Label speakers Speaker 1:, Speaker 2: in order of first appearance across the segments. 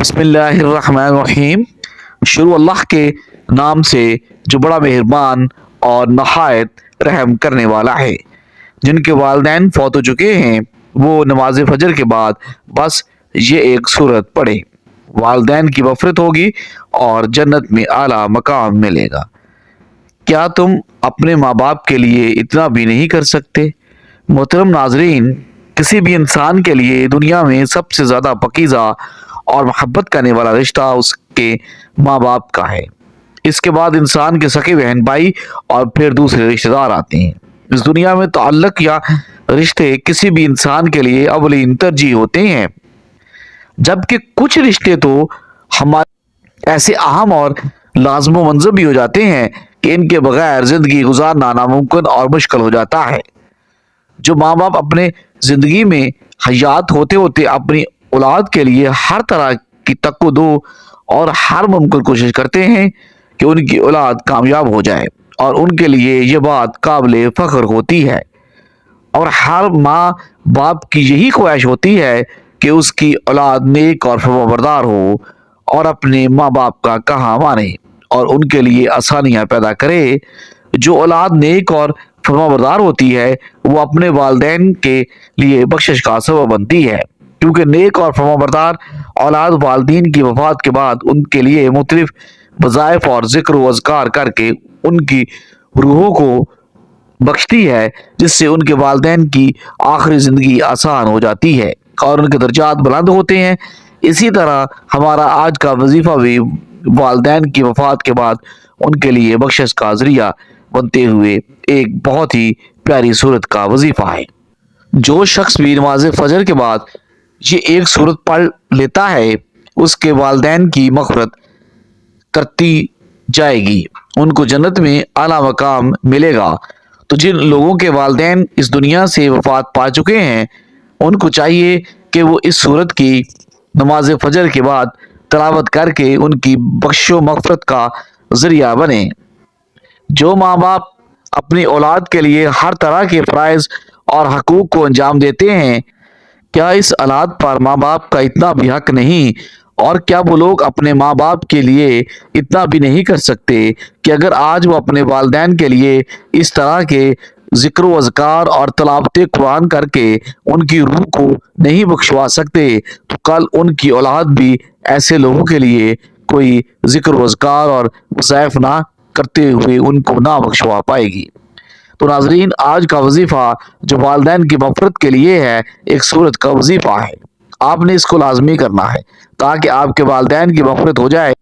Speaker 1: بسم اللہ الرحمن الرحیم۔ شروع اللہ کے نام سے جو بڑا مہربان اور نہایت رحم کرنے والا ہے۔ جن کے والدین فوت ہو چکے ہیں وہ نماز فجر کے بعد بس یہ ایک سورت پڑھے، والدین کی مغفرت ہوگی اور جنت میں اعلیٰ مقام ملے گا۔ کیا تم اپنے ماں باپ کے لیے اتنا بھی نہیں کر سکتے؟ محترم ناظرین، کسی بھی انسان کے لیے دنیا میں سب سے زیادہ پاکیزہ اور محبت کرنے والا رشتہ اس کے ماں باپ کا ہے۔ اس کے بعد انسان کے سگے بہن بھائی اور پھر دوسرے رشتہ دار آتے ہیں۔ اس دنیا میں تعلق یا رشتے کسی بھی انسان کے لیے اولین ترجیح ہوتے ہیں، جبکہ کچھ رشتے تو ہمارے ایسے اہم اور لازم و منظم بھی ہو جاتے ہیں کہ ان کے بغیر زندگی گزارنا ناممکن اور مشکل ہو جاتا ہے۔ جو ماں باپ اپنے زندگی میں حیات ہوتے ہوتے اپنی اولاد کے لیے ہر طرح کی تک و دو اور ہر ممکن کوشش کرتے ہیں کہ ان کی اولاد کامیاب ہو جائے، اور ان کے لیے یہ بات قابل فخر ہوتی ہے، اور ہر ماں باپ کی یہی خواہش ہوتی ہے کہ اس کی اولاد نیک اور فرمانبردار ہو اور اپنے ماں باپ کا کہا مانے اور ان کے لیے آسانیاں پیدا کرے۔ جو اولاد نیک اور فرمانبردار ہوتی ہے وہ اپنے والدین کے لیے بخشش کا سبب بنتی ہے، کیونکہ نیک اور فرمانبردار اولاد والدین کی وفات کے بعد ان کے لیے مختلف وظائف اور ذکر و اذکار کر کے ان کی روحوں کو بخشتی ہے، جس سے ان کے والدین کی آخری زندگی آسان ہو جاتی ہے اور ان کے درجات بلند ہوتے ہیں۔ اسی طرح ہمارا آج کا وظیفہ بھی والدین کی وفات کے بعد ان کے لیے بخشش کا ذریعہ بنتے ہوئے ایک بہت ہی پیاری صورت کا وظیفہ ہے۔ جو شخص بھی نماز فجر کے بعد یہ ایک صورت پڑھ لیتا ہے اس کے والدین کی مغفرت کرتی جائے گی، ان کو جنت میں اعلیٰ مقام ملے گا۔ تو جن لوگوں کے والدین اس دنیا سے وفات پا چکے ہیں ان کو چاہیے کہ وہ اس صورت کی نماز فجر کے بعد تلاوت کر کے ان کی بخش و مغفرت کا ذریعہ بنے۔ جو ماں باپ اپنی اولاد کے لیے ہر طرح کے فرائض اور حقوق کو انجام دیتے ہیں، کیا اس اولاد پر ماں باپ کا اتنا بھی حق نہیں؟ اور کیا وہ لوگ اپنے ماں باپ کے لیے اتنا بھی نہیں کر سکتے کہ اگر آج وہ اپنے والدین کے لیے اس طرح کے ذکر و اذکار اور تلاوت قرآن کر کے ان کی روح کو نہیں بخشوا سکتے تو کل ان کی اولاد بھی ایسے لوگوں کے لیے کوئی ذکر و اذکار اور وظائف نہ کرتے ہوئے ان کو نہ بخشوا پائے گی۔ تو ناظرین، آج کا وظیفہ جو والدین کی مغفرت کے لیے ہے ایک سورت کا وظیفہ ہے، آپ نے اس کو لازمی کرنا ہے تاکہ آپ کے والدین کی مغفرت ہو جائے،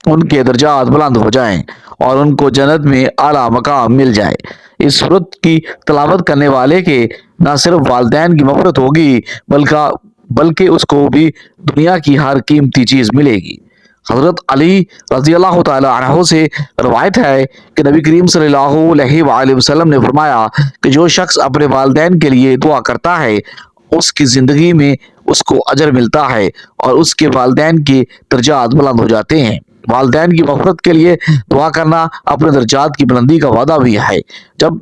Speaker 1: ان کے درجات بلند ہو جائیں اور ان کو جنت میں اعلیٰ مقام مل جائے۔ اس سورت کی تلاوت کرنے والے کے نہ صرف والدین کی مغفرت ہوگی بلکہ اس کو بھی دنیا کی ہر قیمتی چیز ملے گی۔ حضرت علی رضی اللہ تعالی عنہ سے روایت ہے کہ نبی کریم صلی اللہ علیہ وآلہ وسلم نے فرمایا کہ جو شخص اپنے والدین کے لیے دعا کرتا ہے اس کی زندگی میں اس کو اجر ملتا ہے اور اس کے والدین کے درجات بلند ہو جاتے ہیں۔ والدین کی مغفرت کے لیے دعا کرنا اپنے درجات کی بلندی کا وعدہ بھی ہے۔ جب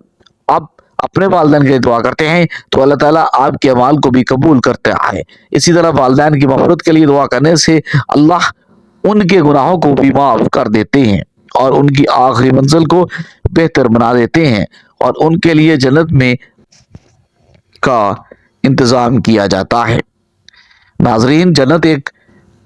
Speaker 1: آپ اپنے والدین کے لیے دعا کرتے ہیں تو اللہ تعالیٰ آپ کے اعمال کو بھی قبول کرتا ہے۔ اسی طرح والدین کی مغفرت کے لیے دعا کرنے سے اللہ ان کے گناہوں کو بھی معاف کر دیتے ہیں اور ان کی آخری منزل کو بہتر بنا دیتے ہیں اور ان کے لیے جنت میں کا انتظام کیا جاتا ہے۔ ناظرین، جنت ایک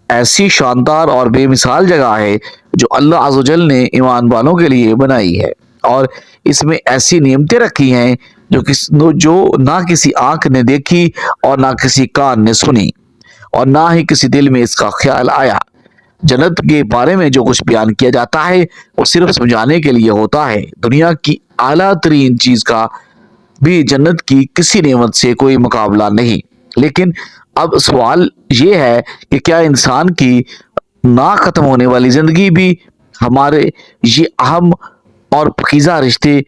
Speaker 1: ایسی شاندار اور بے مثال جگہ ہے جو اللہ عز و جل نے ایمان والوں کے لیے بنائی ہے، اور اس میں ایسی نعمتیں رکھی ہیں جو نہ کسی آنکھ نے دیکھی اور نہ کسی کان نے سنی اور نہ ہی کسی دل میں اس کا خیال آیا۔ جنت کے بارے میں جو کچھ بیان کیا جاتا ہے وہ صرف سمجھانے کے لیے ہوتا ہے۔ دنیا کی اعلیٰ ترین چیز کا بھی جنت کی کسی نعمت سے کوئی مقابلہ نہیں۔ لیکن اب سوال یہ ہے کہ کیا انسان کی نہ ختم ہونے والی زندگی بھی ہمارے یہ اہم اور پاکیزہ رشتے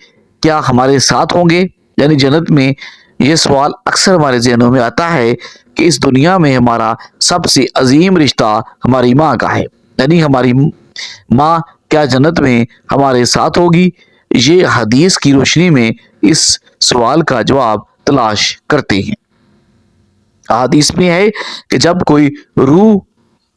Speaker 1: کیا ہمارے ساتھ ہوں گے؟ یعنی جنت میں یہ سوال اکثر ہمارے ذہنوں میں آتا ہے کہ اس دنیا میں ہمارا سب سے عظیم رشتہ ہماری ماں کا ہے، یعنی ہماری ماں کیا جنت میں ہمارے ساتھ ہوگی؟ یہ حدیث کی روشنی میں اس سوال کا جواب تلاش کرتے ہیں۔ حدیث میں ہے کہ جب کوئی روح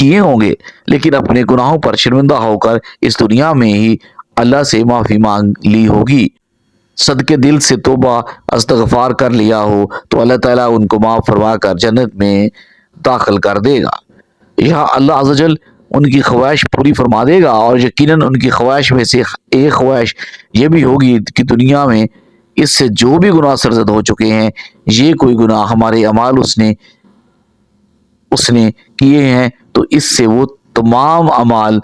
Speaker 1: کیے ہوں گے، لیکن اپنے گناہوں پر شرمندہ ہو کر اس دنیا میں ہی اللہ سے معافی مانگ لی ہوگی۔ صدقے دل سے توبہ استغفار کر لیا ہو تو اللہ تعالیٰ ان کو معاف فرما کر جنت میں داخل کر دے گا۔ یہاں اللہ عز و جل ان کی خواہش پوری فرما دے گا، اور یقیناً ان کی خواہش میں سے ایک خواہش یہ بھی ہوگی کہ دنیا میں اس سے جو بھی گناہ سرزد ہو چکے ہیں، یہ کوئی گناہ ہمارے اعمال اس نے کیے ہیں تو اس سے وہ تمام اعمال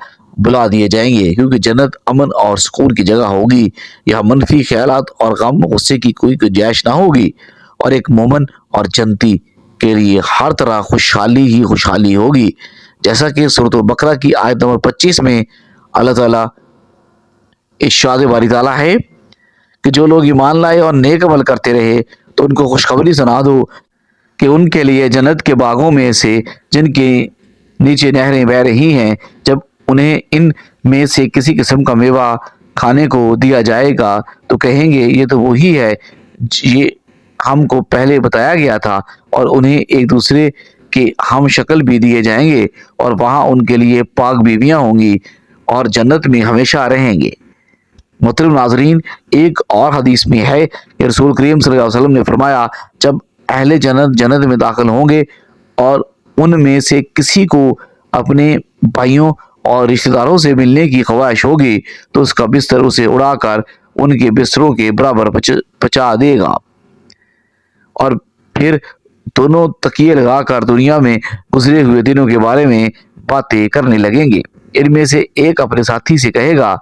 Speaker 1: بلا دیے جائیں گے، کیونکہ جنت امن اور سکون کی جگہ ہوگی۔ یہاں منفی خیالات اور غم غصے کی کوئی گنجائش نہ ہوگی، اور ایک مومن اور جنتی کے لیے ہر طرح خوشحالی ہی خوشحالی ہوگی، جیسا کہ سورۃ البقرہ کی آیت نمبر 25 میں اللہ تعالیٰ ارشاد باری تعالیٰ ہے کہ جو لوگ ایمان لائے اور نیک عمل کرتے رہے تو ان کو خوشخبری سنا دو کہ ان کے لیے جنت کے باغوں میں سے جن کے نیچے نہریں بہہ رہی ہیں، جب انہیں ان میں سے کسی قسم کا میوہ کھانے کو دیا جائے گا تو کہیں گے یہ تو وہی ہے یہ ہم کو پہلے بتایا گیا تھا، اور انہیں ایک دوسرے کے ہم شکل بھی دیے جائیں گے، اور وہاں ان کے لیے پاک بیویاں ہوں گی اور جنت میں ہمیشہ رہیں گے۔ محترم ناظرین، ایک اور حدیث میں ہے کہ رسول کریم صلی اللہ علیہ وسلم نے فرمایا، جب اہل جنت میں داخل ہوں گے اور ان میں سے کسی کو اپنے بھائیوں اور رشتہ داروں سے ملنے کی خواہش ہوگی تو اس کا بستر اسے اڑا کر ان کے بستروں کے برابر پہنچا دے گا، اور پھر دونوں تکیے لگا کر دنیا میں گزرے ہوئے دنوں کے بارے میں باتیں کرنے لگیں گے۔ ان میں سے ایک اپنے ساتھی سے کہے گا،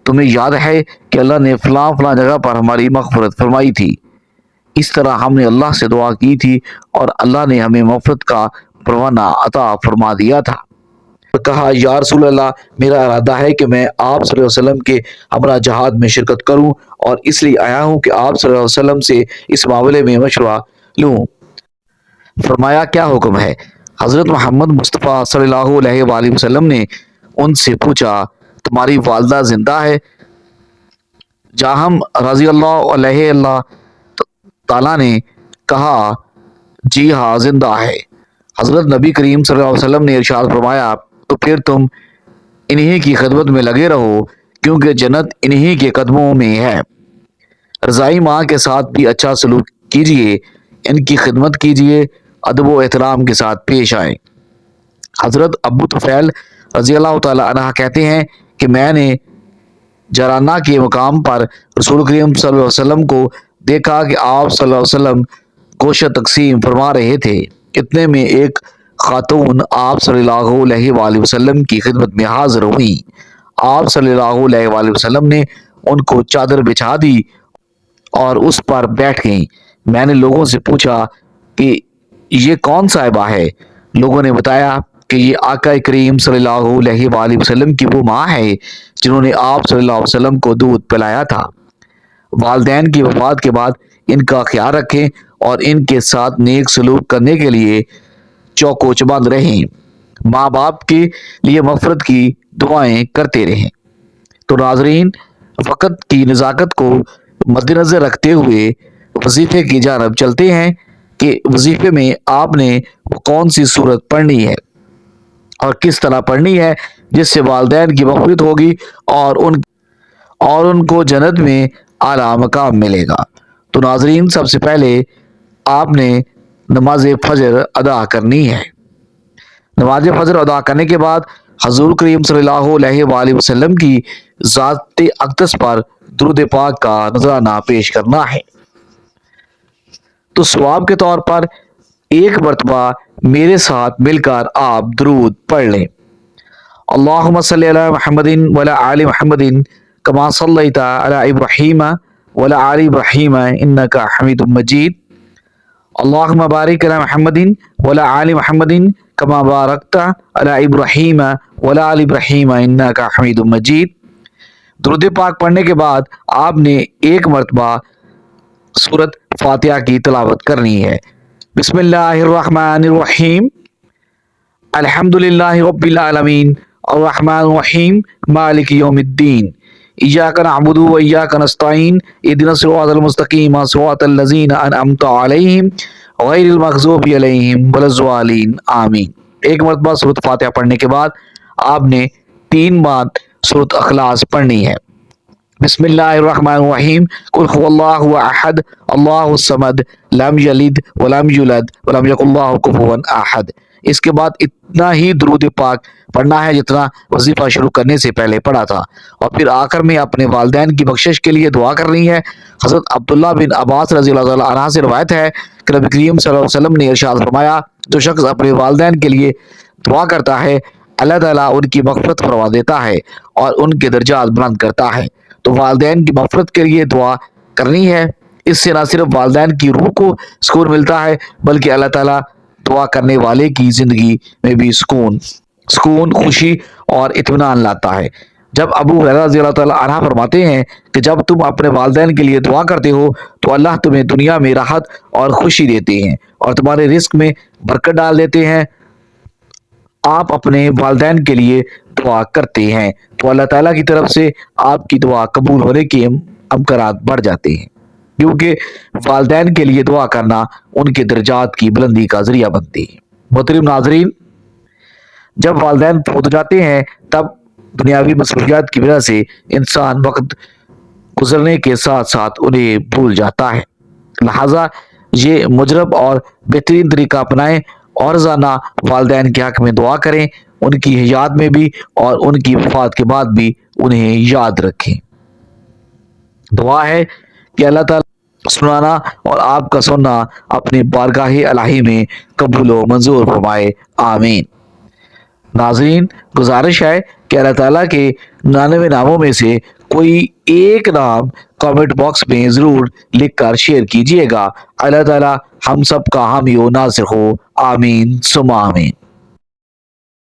Speaker 1: تمہیں یاد ہے کہ اللہ نے فلاں فلاں جگہ پر ہماری مغفرت فرمائی تھی، اس طرح ہم نے اللہ سے دعا کی تھی اور اللہ نے ہمیں مغفرت کا پروانہ عطا فرما دیا تھا۔ کہا، یا رسول اللہ، میرا ارادہ ہے کہ میں آپ صلی اللہ علیہ وسلم کے ہمراہ جہاد میں شرکت کروں، اور اس لیے آیا ہوں کہ آپ صلی اللہ علیہ وسلم سے اس معاملے میں مشورہ لوں۔ فرمایا، کیا حکم ہے؟ حضرت محمد مصطفیٰ صلی اللہ علیہ وآلہ وسلم نے ان سے پوچھا، تمہاری والدہ زندہ ہے؟ جاہم رضی اللہ علیہ اللہ تعالیٰ نے کہا، جی ہاں زندہ ہے۔ حضرت نبی کریم صلی اللہ علیہ وسلم نے ارشاد فرمایا، تو پھر تم انہی کی خدمت میں لگے رہو، کیونکہ جنت انہی کے قدموں میں ہے۔ رضائی ماں کے ساتھ بھی اچھا سلوک کیجیے، ان کی خدمت کیجیے، ادب و احترام کے ساتھ پیش آئیں۔ حضرت ابو طفیل رضی اللہ تعالیٰ عنہ کہتے ہیں کہ میں نے جرانہ کے مقام پر رسول کریم صلی اللہ علیہ وسلم کو دیکھا کہ آپ صلی اللہ علیہ وسلم گوشت تقسیم فرما رہے تھے۔ اتنے میں ایک خاتون آپ صلی اللہ علیہ وآلہ وسلم کی خدمت میں حاضر ہوئی۔ آپ صلی اللہ علیہ وآلہ وسلم نے ان کو چادر بچھا دی اور اس پر بیٹھ گئیں۔ میں نے لوگوں سے پوچھا کہ یہ کون صاحبہ ہے؟ لوگوں نے بتایا کہ یہ آقا کریم صلی اللہ علیہ وآلہ وسلم کی وہ ماں ہے جنہوں نے آپ صلی اللہ علیہ وسلم کو دودھ پلایا تھا۔ والدین کی وفات کے بعد ان کا خیال رکھیں اور ان کے ساتھ نیک سلوک کرنے کے لیے چوک و چبند رہیں، ماں باپ کے لیے مغفرت کی دعائیں کرتے رہیں۔ تو ناظرین، وقت کی نزاکت کو مد نظر رکھتے ہوئے وظیفے کی جانب چلتے ہیں کہ وظیفے میں آپ نے کون سی صورت پڑھنی ہے اور کس طرح پڑھنی ہے جس سے والدین کی مغفرت ہوگی اور ان کو جنت میں اعلیٰ مقام ملے گا۔ تو ناظرین، سب سے پہلے آپ نے نماز فجر ادا کرنی ہے۔ نماز فجر ادا کرنے کے بعد حضور کریم صلی اللہ علیہ وآلہ وسلم کی ذات اقدس پر درود پاک کا نذرانہ پیش کرنا ہے۔ تو ثواب کے طور پر ایک مرتبہ میرے ساتھ مل کر آپ درود پڑھ لیں۔ اللہم صلی علی محمد وعلی آل محمد کما صلیت علی ابراہیم وعلی آل ابراہیم انک حمید مجید۔ اللہم بارک علی محمد وعلی آل محمد کما بارکت علی ابراہیم وعلی آل ابراہیم انک حمید مجید۔ درود پاک پڑھنے کے بعد آپ نے ایک مرتبہ سورۃ فاتحہ کی تلاوت کرنی ہے۔ بسم اللہ الرحمن الرحیم، الحمدللہ رب العالمین، الرحمن الرحیم، مالک یوم الدین، ایاک نعبد و ایاک نستعین، اہدنا الصراط المستقیم صراط الذین انعمت علیہم غیر المغضوب علیہم ولا الضالین، آمین۔ ایک مرتبہ سورۃ فاتحہ پڑھنے کے بعد آپ نے 3 بار سورۃ اخلاص پڑھنی ہے۔ بسم اللہ الرحمن الرحیم، قل هو اللہ احد اللہ الصمد لم یلد ولم یولد ولم یکن اللہ کفوا احد۔ اس کے بعد اتنا ہی درود پاک پڑھنا ہے جتنا وظیفہ شروع کرنے سے پہلے پڑھا تھا، اور پھر آخر میں اپنے والدین کی بخشش کے لیے دعا کرنی ہے۔ حضرت عبداللہ بن عباس رضی اللہ تعالیٰ عنہ سے روایت ہے کہ نبی کریم صلی اللہ علیہ وسلم نے ارشاد فرمایا، جو شخص اپنے والدین کے لیے دعا کرتا ہے اللہ تعالیٰ ان کی مغفرت فرما دیتا ہے اور ان کے درجات بلند کرتا ہے۔ تو والدین کی مغفرت کے لیے دعا کرنی ہے۔ اس سے نہ صرف والدین کی روح کو سکون ملتا ہے بلکہ اللہ تعالیٰ دعا کرنے والے کی زندگی میں بھی سکون، خوشی اور اطمینان لاتا ہے۔ جب ابو ہریرہ رضی اللہ تعالیٰ عنہ فرماتے ہیں کہ جب تم اپنے والدین کے لیے دعا کرتے ہو تو اللہ تمہیں دنیا میں راحت اور خوشی دیتے ہیں اور تمہارے رزق میں برکت ڈال دیتے ہیں۔ آپ اپنے والدین کے لیے دعا کرتے ہیں تو اللہ تعالیٰ کی طرف سے آپ کی دعا قبول ہونے کے امکانات بڑھ جاتے ہیں، کیونکہ والدین کے لیے دعا کرنا ان کے درجات کی بلندی کا ذریعہ بنتی ہے۔ محترم ناظرین، جب والدین فوت ہو جاتے ہیں تب دنیاوی مصروفیات کی وجہ سے انسان وقت گزرنے کے ساتھ ساتھ انہیں بھول جاتا ہے، لہٰذا یہ مجرب اور بہترین طریقہ اپنائیں اور روزانہ والدین کے حق میں دعا کریں، ان کی حیات میں بھی اور ان کی وفات کے بعد بھی انہیں یاد رکھیں۔ دعا ہے کہ اللہ تعالیٰ سنانا اور آپ کا سننا اپنی بارگاہ الہی میں قبول و منظور فرمائے، آمین۔ ناظرین، گزارش ہے کہ اللہ تعالیٰ کے 99 ناموں میں سے کوئی ایک نام کامنٹ باکس میں ضرور لکھ کر شیئر کیجیے گا۔ اللہ تعالیٰ ہم سب کا حامی و ناصر ہو، آمین ثم آمین۔